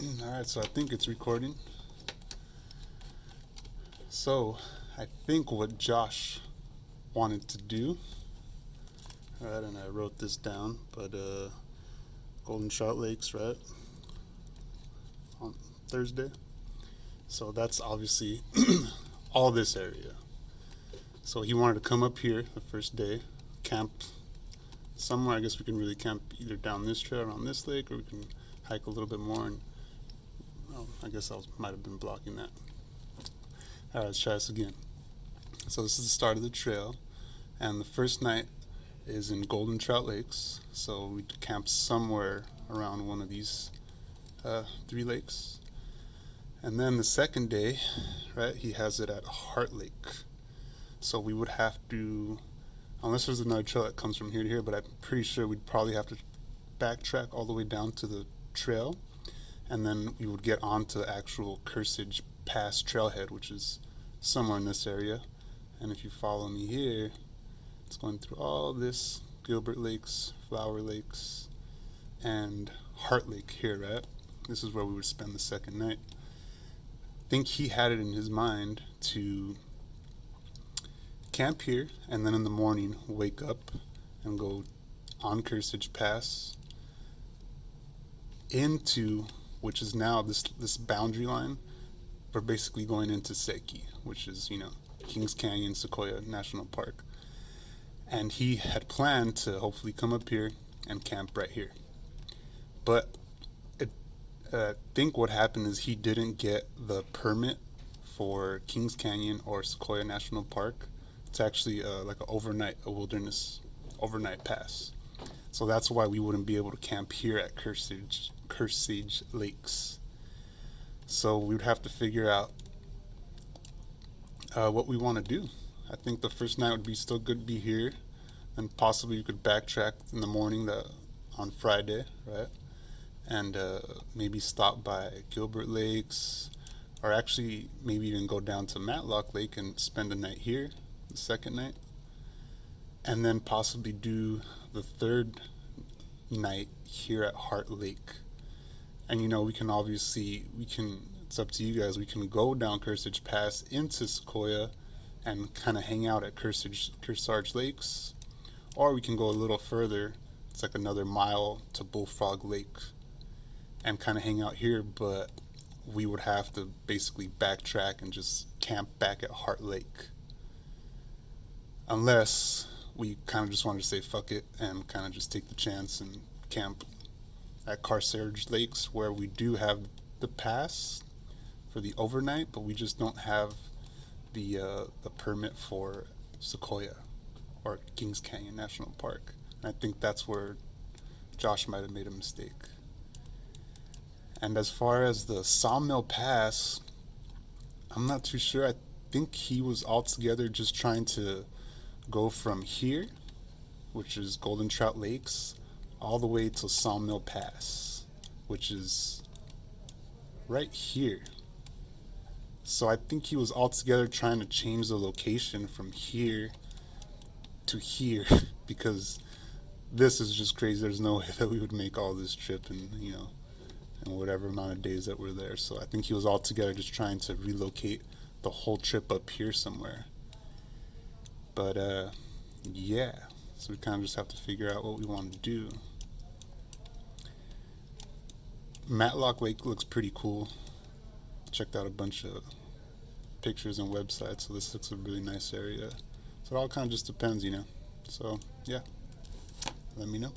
Alright, so I think it's recording. So, I think what Josh wanted to do, right, and I wrote this down, but Golden Trout Lakes, right, on Thursday. So that's obviously all this area. So he wanted to come up here the first day, camp somewhere. I guess we can really camp either down this trail or on this lake, or we can hike a little bit more. And well, I guess might have been blocking that. All right, let's try this again. So this is the start of the trail, and the first night is in Golden Trout Lakes. So we camp somewhere around one of these 3 lakes. And then the second day, right, he has it at Heart Lake. So we would have to, unless there's another trail that comes from here to here, but I'm pretty sure we'd probably have to backtrack all the way down to the trail, and then we would get onto the actual Kearsage Pass trailhead, which is somewhere in this area. And if you follow me here, it's going through all this Gilbert Lakes, Flower Lakes, and Heart Lake here, right? This is where we would spend the second night. I think he had it in his mind to camp here, and then in the morning wake up and go on Kearsage Pass into, which is now this boundary line. We're basically going into Seki, which is, Kings Canyon Sequoia National Park. And he had planned to hopefully come up here and camp right here. But I think what happened is he didn't get the permit for Kings Canyon or Sequoia National Park. It's actually like a wilderness overnight pass. So that's why we wouldn't be able to camp here at Kearsage Lakes. So we would have to figure out what we want to do. I think the first night would be still good to be here, and possibly you could backtrack in the morning on Friday, right? And maybe stop by Gilbert Lakes, or actually maybe even go down to Matlock Lake and spend a night here, the second night, and then possibly do the third night here at Heart Lake. And it's up to you guys, we can go down Kearsage Pass into Sequoia and kind of hang out at Kearsage Lakes, or we can go a little further, it's like another mile to Bullfrog Lake, and kind of hang out here, but we would have to basically backtrack and just camp back at Heart Lake. Unless we kind of just wanted to say fuck it and kind of just take the chance and camp at Kearsage Lakes, where we do have the pass for the overnight, but we just don't have the permit for Sequoia or Kings Canyon National Park. And I think that's where Josh might have made a mistake. And as far as the Sawmill Pass, I'm not too sure. I think he was altogether just trying to go from here, which is Golden Trout Lakes, all the way to Sawmill Pass, which is right here. So I think he was altogether trying to change the location from here to here because this is just crazy. There's no way that we would make all this trip in whatever amount of days that we're there. So I think he was altogether just trying to relocate the whole trip up here somewhere. But yeah, so we kind of just have to figure out what we want to do. Matlock Lake looks pretty cool. Checked out a bunch of pictures and websites, so this looks a really nice area. So it all kind of just depends, So yeah, let me know.